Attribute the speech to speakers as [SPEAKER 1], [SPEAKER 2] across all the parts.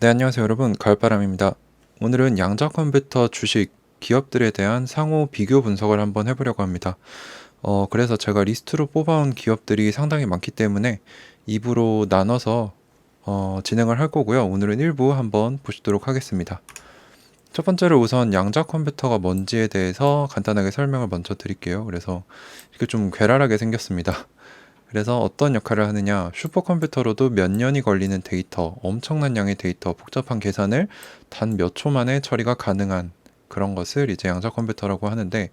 [SPEAKER 1] 네, 안녕하세요, 여러분. 가을바람입니다. 오늘은 양자 컴퓨터 주식 기업들에 대한 상호 비교 분석을 한번 해보려고 합니다. 그래서 제가 리스트로 뽑아온 기업들이 상당히 많기 때문에 2부로 나눠서 진행을 할 거고요. 오늘은 1부 한번 보시도록 하겠습니다. 첫 번째로 우선 양자 컴퓨터가 뭔지에 대해서 간단하게 설명을 먼저 드릴게요. 그래서 이게 좀 괴랄하게 생겼습니다. 그래서 어떤 역할을 하느냐, 슈퍼컴퓨터로도 몇 년이 걸리는 데이터, 엄청난 양의 데이터, 복잡한 계산을 단 몇 초 만에 처리가 가능한 그런 것을 이제 양자 컴퓨터라고 하는데,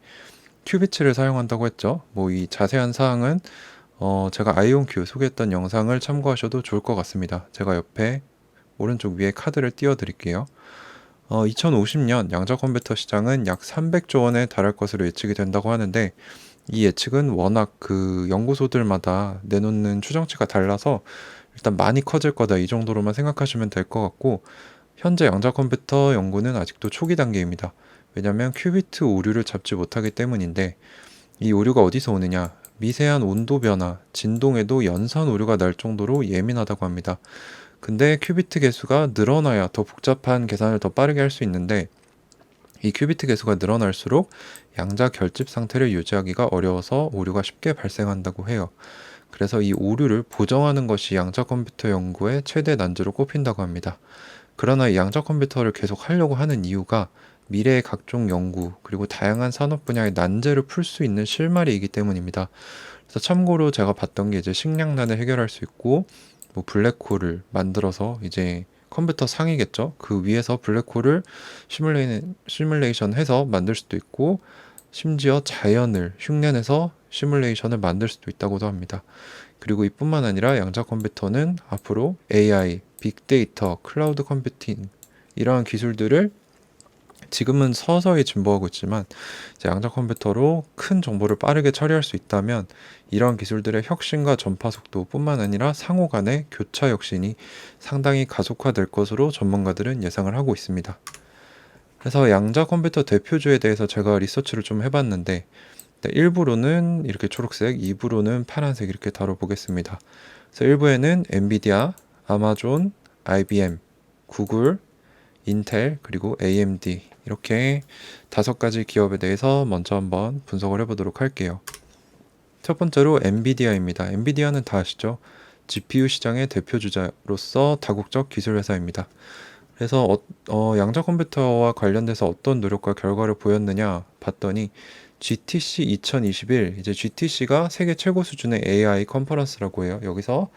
[SPEAKER 1] 큐비츠를 사용한다고 했죠. 뭐 이 자세한 사항은 제가 아이온큐 소개했던 영상을 참고하셔도 좋을 것 같습니다. 제가 옆에 오른쪽 위에 카드를 띄워 드릴게요. 2050년 양자 컴퓨터 시장은 약 300조 원에 달할 것으로 예측이 된다고 하는데, 이 예측은 워낙 그 연구소들마다 내놓는 추정치가 달라서 일단 많이 커질 거다, 이 정도로만 생각하시면 될 것 같고, 현재 양자 컴퓨터 연구는 아직도 초기 단계입니다. 왜냐하면 큐비트 오류를 잡지 못하기 때문인데, 이 오류가 어디서 오느냐, 미세한 온도 변화, 진동에도 연산 오류가 날 정도로 예민하다고 합니다. 근데 큐비트 개수가 늘어나야 더 복잡한 계산을 더 빠르게 할 수 있는데, 이 큐비트 개수가 늘어날수록 양자 결집 상태를 유지하기가 어려워서 오류가 쉽게 발생한다고 해요. 그래서 이 오류를 보정하는 것이 양자 컴퓨터 연구의 최대 난제로 꼽힌다고 합니다. 그러나 이 양자 컴퓨터를 계속 하려고 하는 이유가 미래의 각종 연구, 그리고 다양한 산업 분야의 난제를 풀 수 있는 실마리이기 때문입니다. 그래서 참고로 제가 봤던 게 이제 식량난을 해결할 수 있고, 뭐 블랙홀을 만들어서 이제 컴퓨터 상이겠죠. 그 위에서 블랙홀을 시뮬레이션 해서 만들 수도 있고, 심지어 자연을 흉내내서 시뮬레이션을 만들 수도 있다고도 합니다. 그리고 이뿐만 아니라 양자 컴퓨터는 앞으로 AI, 빅데이터, 클라우드 컴퓨팅 이러한 기술들을 지금은 서서히 진보하고 있지만, 이제 양자 컴퓨터로 큰 정보를 빠르게 처리할 수 있다면 이러한 기술들의 혁신과 전파 속도뿐만 아니라 상호 간의 교차 혁신이 상당히 가속화될 것으로 전문가들은 예상을 하고 있습니다. 그래서 양자 컴퓨터 대표주에 대해서 제가 리서치를 좀 해봤는데, 1부로는 이렇게 초록색, 2부로는 파란색 이렇게 다뤄보겠습니다. 그래서 1부에는 엔비디아, 아마존, IBM, 구글, 인텔, 그리고 AMD 이렇게 5가지 기업에 대해서 먼저 한번 분석을 해보도록 할게요. 첫 번째로 엔비디아입니다. 엔비디아는 다 아시죠? GPU 시장의 대표주자로서 다국적 기술 회사입니다. 그래서 양자 컴퓨터와 관련돼서 어떤 노력과 결과를 보였느냐 봤더니, GTC 2021, 이제 GTC가 세계 최고 수준의 AI 컨퍼런스라고 해요. 여기서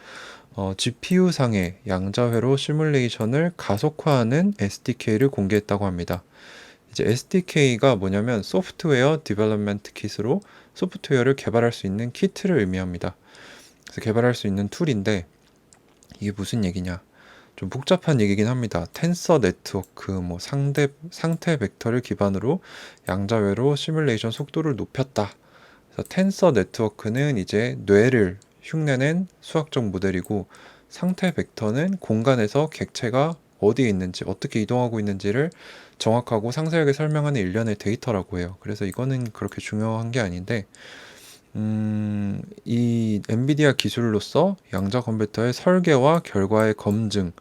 [SPEAKER 1] GPU 상의 양자회로 시뮬레이션을 가속화하는 SDK를 공개했다고 합니다. 이제 SDK가 뭐냐면 소프트웨어 디벨롭먼트 킷으로 소프트웨어를 개발할 수 있는 키트를 의미합니다. 그래서 개발할 수 있는 툴인데, 이게 무슨 얘기냐? 좀 복잡한 얘기긴 합니다. 텐서 네트워크, 뭐 상태 벡터를 기반으로 양자회로 시뮬레이션 속도를 높였다. 그래서 텐서 네트워크는 이제 뇌를 흉내낸 수학적 모델이고, 상태 벡터는 공간에서 객체가 어디에 있는지, 어떻게 이동하고 있는지를 정확하고 상세하게 설명하는 일련의 데이터라고 해요. 그래서 이거는 그렇게 중요한 게 아닌데, 이 엔비디아 기술로서 양자 컴퓨터의 설계와 결과의 검증,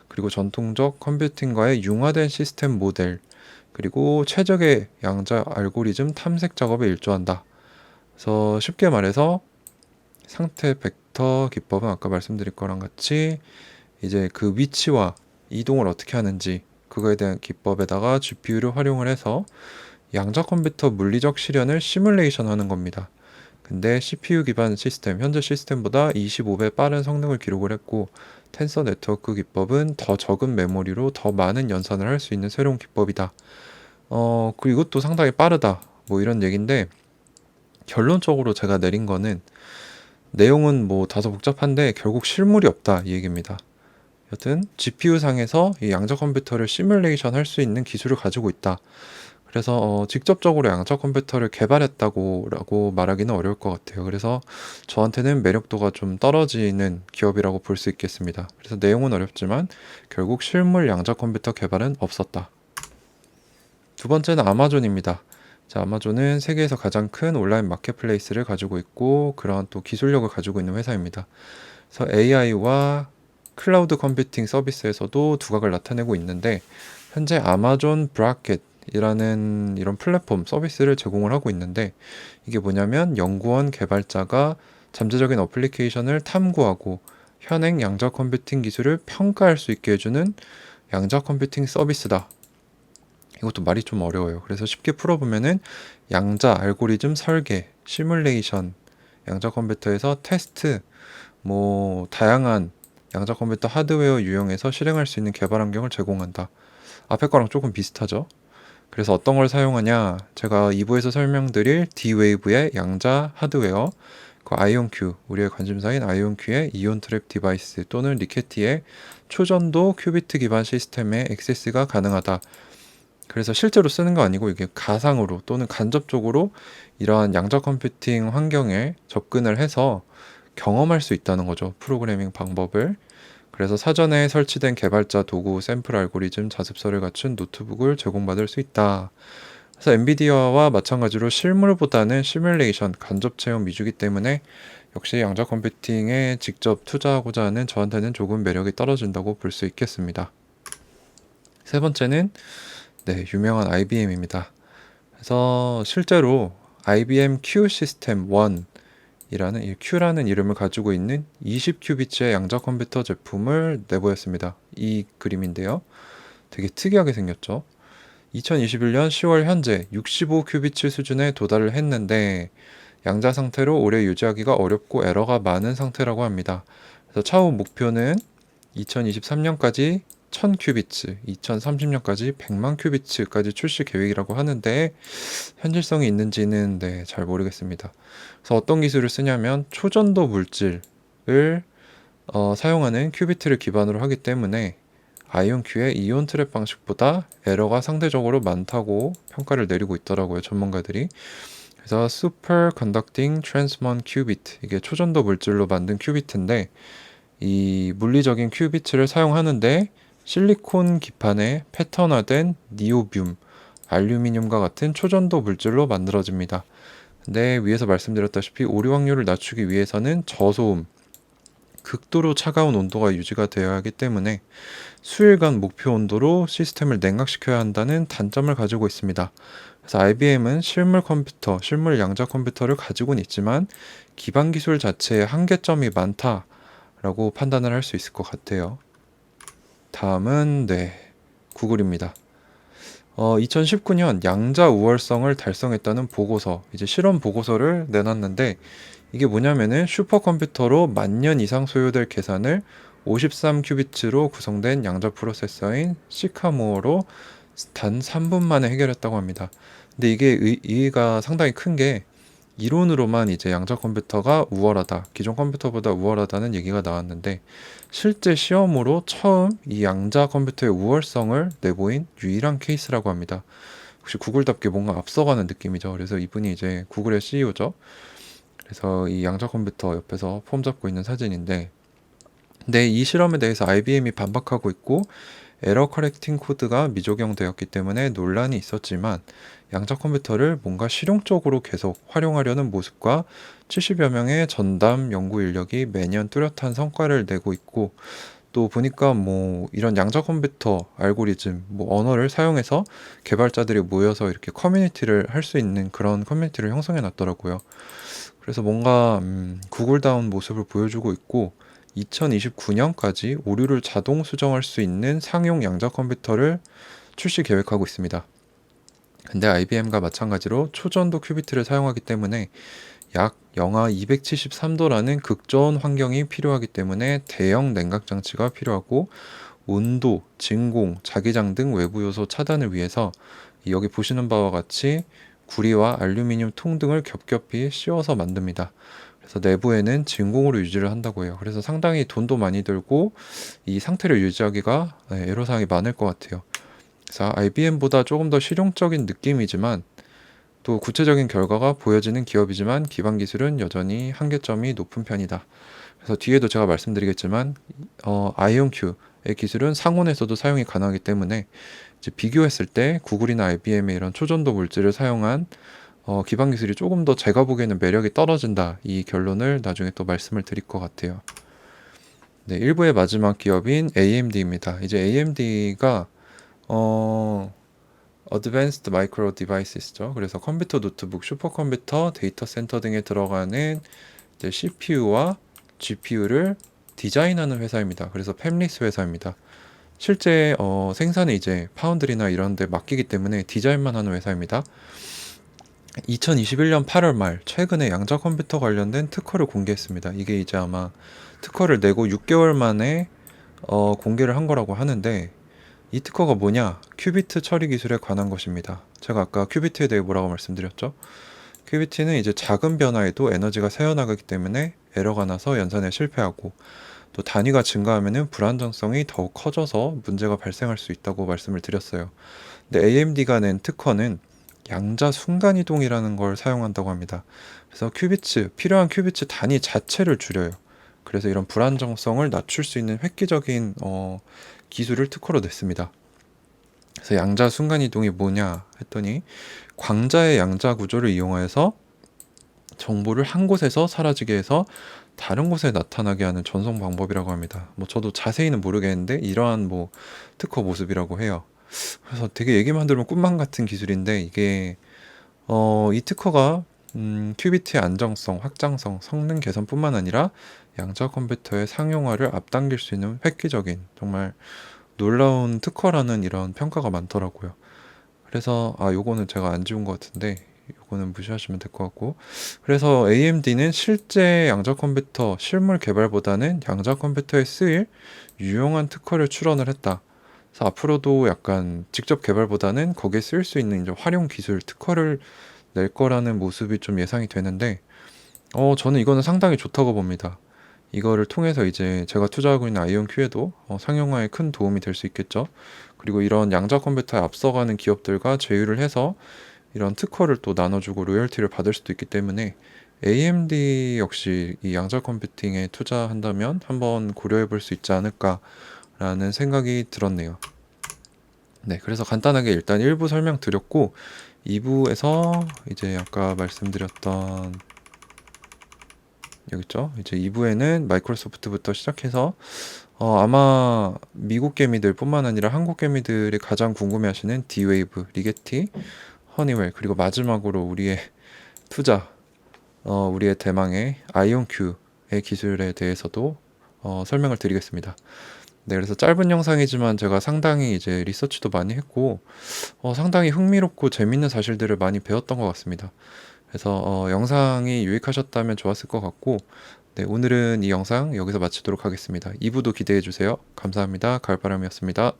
[SPEAKER 1] 그리고 전통적 컴퓨팅과의 융화된 시스템 모델, 그리고 최적의 양자 알고리즘 탐색 작업에 일조한다. 그래서 쉽게 말해서 상태 벡터 기법은 아까 말씀드린 거랑 같이 이제 그 위치와 이동을 어떻게 하는지, 그거에 대한 기법에다가 GPU를 활용을 해서 양자 컴퓨터 물리적 실현을 시뮬레이션 하는 겁니다. 근데 CPU 기반 시스템, 현재 시스템보다 25배 빠른 성능을 기록을 했고, 텐서 네트워크 기법은 더 적은 메모리로 더 많은 연산을 할 수 있는 새로운 기법이다. 그리고 이것도 상당히 빠르다. 뭐 이런 얘기인데, 결론적으로 제가 내린 거는, 내용은 뭐 다소 복잡한데 결국 실물이 없다, 이 얘기입니다. 여튼 GPU 상에서 이 양자 컴퓨터를 시뮬레이션 할 수 있는 기술을 가지고 있다. 그래서 직접적으로 양자 컴퓨터를 개발했다고 말하기는 어려울 것 같아요. 그래서 저한테는 매력도가 좀 떨어지는 기업이라고 볼 수 있겠습니다. 그래서 내용은 어렵지만 결국 실물 양자 컴퓨터 개발은 없었다. 두 번째는 아마존입니다. 자, 아마존은 세계에서 가장 큰 온라인 마켓플레이스를 가지고 있고, 그러한 또 기술력을 가지고 있는 회사입니다. 그래서 AI와 클라우드 컴퓨팅 서비스에서도 두각을 나타내고 있는데, 현재 아마존 브라켓이라는 이런 플랫폼 서비스를 제공을 하고 있는데, 이게 뭐냐면 연구원 개발자가 잠재적인 어플리케이션을 탐구하고 현행 양자 컴퓨팅 기술을 평가할 수 있게 해주는 양자 컴퓨팅 서비스다. 이것도 말이 좀 어려워요. 그래서 쉽게 풀어보면은 양자 알고리즘 설계, 시뮬레이션, 양자 컴퓨터에서 테스트, 다양한 양자 컴퓨터 하드웨어 유형에서 실행할 수 있는 개발 환경을 제공한다. 앞에 거랑 조금 비슷하죠? 그래서 어떤 걸 사용하냐? 제가 2부에서 설명드릴 D-Wave의 양자 하드웨어, 그 아이온큐, 우리의 관심사인 아이온큐의 이온 트랩 디바이스 또는 리케티의 초전도 큐비트 기반 시스템의 액세스가 가능하다. 그래서 실제로 쓰는 거 아니고 이게 가상으로 또는 간접적으로 이러한 양자 컴퓨팅 환경에 접근을 해서 경험할 수 있다는 거죠. 프로그래밍 방법을. 그래서 사전에 설치된 개발자 도구, 샘플 알고리즘, 자습서를 갖춘 노트북을 제공받을 수 있다. 그래서 엔비디아와 마찬가지로 실물보다는 시뮬레이션, 간접 체험 위주이기 때문에 역시 양자 컴퓨팅에 직접 투자하고자 하는 저한테는 조금 매력이 떨어진다고 볼 수 있겠습니다. 세 번째는 유명한 IBM입니다. 그래서 실제로 IBM Q 시스템 1이라는 이 Q라는 이름을 가지고 있는 20큐비츠의 양자 컴퓨터 제품을 내보였습니다. 이 그림인데요. 되게 특이하게 생겼죠. 2021년 10월 현재 65큐비츠 수준에 도달을 했는데 양자 상태로 오래 유지하기가 어렵고 에러가 많은 상태라고 합니다. 그래서 차후 목표는 2023년까지 1000큐비츠, 2030년까지 100만 큐비츠까지 출시 계획이라고 하는데 현실성이 있는지는 잘 모르겠습니다. 그래서 어떤 기술을 쓰냐면 초전도 물질을 사용하는 큐비트를 기반으로 하기 때문에 아이온큐의 이온 트랩 방식보다 에러가 상대적으로 많다고 평가를 내리고 있더라고요, 전문가들이. 그래서 Super Conducting Transmon Qubit, 이게 초전도 물질로 만든 큐비트인데 이 물리적인 큐비트를 사용하는데 실리콘 기판에 패턴화된 니오뷴, 알루미늄과 같은 초전도 물질로 만들어집니다. 근데 위에서 말씀드렸다시피 오류 확률을 낮추기 위해서는 저소음, 극도로 차가운 온도가 유지가 되어야 하기 때문에 수일간 목표 온도로 시스템을 냉각시켜야 한다는 단점을 가지고 있습니다. 그래서 IBM은 실물 양자 컴퓨터를 가지고는 있지만 기반 기술 자체에 한계점이 많다라고 판단을 할 수 있을 것 같아요. 다음은 구글입니다. 2019년 양자 우월성을 달성했다는 보고서, 이제 실험 보고서를 내놨는데 이게 뭐냐면은 슈퍼컴퓨터로 10,000년 이상 소요될 계산을 53큐비츠로 구성된 양자 프로세서인 시카모어로 단 3분 만에 해결했다고 합니다. 근데 이게 의의가 상당히 큰 게 이론으로만 이제 양자 컴퓨터가 우월하다, 기존 컴퓨터보다 우월하다는 얘기가 나왔는데 실제 시험으로 처음 이 양자 컴퓨터의 우월성을 내보인 유일한 케이스라고 합니다. 혹시 구글답게 뭔가 앞서가는 느낌이죠. 그래서 이분이 이제 구글의 CEO죠. 그래서 이 양자 컴퓨터 옆에서 폼 잡고 있는 사진인데, 근데 이 실험에 대해서 IBM이 반박하고 있고 에러 커렉팅 코드가 미적용되었기 때문에 논란이 있었지만 양자 컴퓨터를 뭔가 실용적으로 계속 활용하려는 모습과 70여 명의 전담 연구 인력이 매년 뚜렷한 성과를 내고 있고, 또 보니까 이런 양자 컴퓨터 알고리즘, 언어를 사용해서 개발자들이 모여서 이렇게 커뮤니티를 할 수 있는 그런 커뮤니티를 형성해 놨더라고요. 그래서 뭔가 구글다운 모습을 보여주고 있고 2029년까지 오류를 자동 수정할 수 있는 상용 양자 컴퓨터를 출시 계획하고 있습니다. 근데 IBM과 마찬가지로 초전도 큐비트를 사용하기 때문에 약 영하 273도라는 극저온 환경이 필요하기 때문에 대형 냉각 장치가 필요하고 온도, 진공, 자기장 등 외부 요소 차단을 위해서 여기 보시는 바와 같이 구리와 알루미늄 통 등을 겹겹이 씌워서 만듭니다. 그래서 내부에는 진공으로 유지를 한다고 해요. 그래서 상당히 돈도 많이 들고 이 상태를 유지하기가 애로사항이 많을 것 같아요. 그래서 IBM보다 조금 더 실용적인 느낌이지만 또 구체적인 결과가 보여지는 기업이지만 기반 기술은 여전히 한계점이 높은 편이다. 그래서 뒤에도 제가 말씀드리겠지만 아이온큐의 기술은 상온에서도 사용이 가능하기 때문에 이제 비교했을 때 구글이나 IBM의 이런 초전도 물질을 사용한 기반 기술이 조금 더 제가 보기에는 매력이 떨어진다, 이 결론을 나중에 또 말씀을 드릴 것 같아요. 네, 1부의 마지막 기업인 AMD입니다. 이제 AMD가 Advanced Micro Devices죠. 그래서 컴퓨터, 노트북, 슈퍼컴퓨터, 데이터 센터 등에 들어가는 이제 CPU와 GPU를 디자인하는 회사입니다. 그래서 팹리스 회사입니다. 실제 생산은 이제 파운드리나 이런 데 맡기기 때문에 디자인만 하는 회사입니다. 2021년 8월 말 최근에 양자 컴퓨터 관련된 특허를 공개했습니다. 이게 이제 아마 특허를 내고 6개월 만에 공개를 한 거라고 하는데, 이 특허가 뭐냐? 큐비트 처리 기술에 관한 것입니다. 제가 아까 큐비트에 대해 뭐라고 말씀드렸죠? 큐비트는 이제 작은 변화에도 에너지가 새어나가기 때문에 에러가 나서 연산에 실패하고, 또 단위가 증가하면은 불안정성이 더욱 커져서 문제가 발생할 수 있다고 말씀을 드렸어요. 근데 AMD가 낸 특허는 양자 순간이동이라는 걸 사용한다고 합니다. 그래서 필요한 큐비츠 단위 자체를 줄여요. 그래서 이런 불안정성을 낮출 수 있는 획기적인 기술을 특허로 냈습니다. 그래서 양자 순간이동이 뭐냐 했더니, 광자의 양자 구조를 이용해서 정보를 한 곳에서 사라지게 해서 다른 곳에 나타나게 하는 전송 방법이라고 합니다. 뭐 저도 자세히는 모르겠는데 이러한 뭐 특허 모습이라고 해요. 그래서 되게 얘기만 들으면 꿈만 같은 기술인데, 이게 이 특허가 큐비트의 안정성, 확장성, 성능 개선뿐만 아니라 양자 컴퓨터의 상용화를 앞당길 수 있는 획기적인 정말 놀라운 특허라는 이런 평가가 많더라고요. 그래서 요거는 제가 안 지운 것 같은데 요거는 무시하시면 될 것 같고, 그래서 AMD는 실제 양자 컴퓨터 실물 개발보다는 양자 컴퓨터에 쓰일 유용한 특허를 출원을 했다. 그래서 앞으로도 약간 직접 개발보다는 거기에 쓸 수 있는 이제 활용 기술 특허를 낼 거라는 모습이 좀 예상이 되는데, 저는 이거는 상당히 좋다고 봅니다. 이거를 통해서 이제 제가 투자하고 있는 아이온큐에도 상용화에 큰 도움이 될 수 있겠죠. 그리고 이런 양자 컴퓨터에 앞서가는 기업들과 제휴를 해서 이런 특허를 또 나눠주고 로열티를 받을 수도 있기 때문에, AMD 역시 이 양자 컴퓨팅에 투자한다면 한번 고려해 볼 수 있지 않을까라는 생각이 들었네요. 네, 그래서 간단하게 일단 1부 설명드렸고, 2부에서 이제 아까 말씀드렸던 여기 있죠. 이제 2부에는 마이크로소프트부터 시작해서 아마 미국 개미들 뿐만 아니라 한국 개미들이 가장 궁금해하시는 D-Wave, 리게티, 허니웰, 그리고 마지막으로 우리의 투자, 우리의 대망의 아이온큐의 기술에 대해서도 설명을 드리겠습니다. 네, 그래서 짧은 영상이지만 제가 상당히 이제 리서치도 많이 했고, 상당히 흥미롭고 재밌는 사실들을 많이 배웠던 것 같습니다. 그래서 영상이 유익하셨다면 좋았을 것 같고, 네, 오늘은 이 영상 여기서 마치도록 하겠습니다. 2부도 기대해 주세요. 감사합니다. 가을바람이었습니다.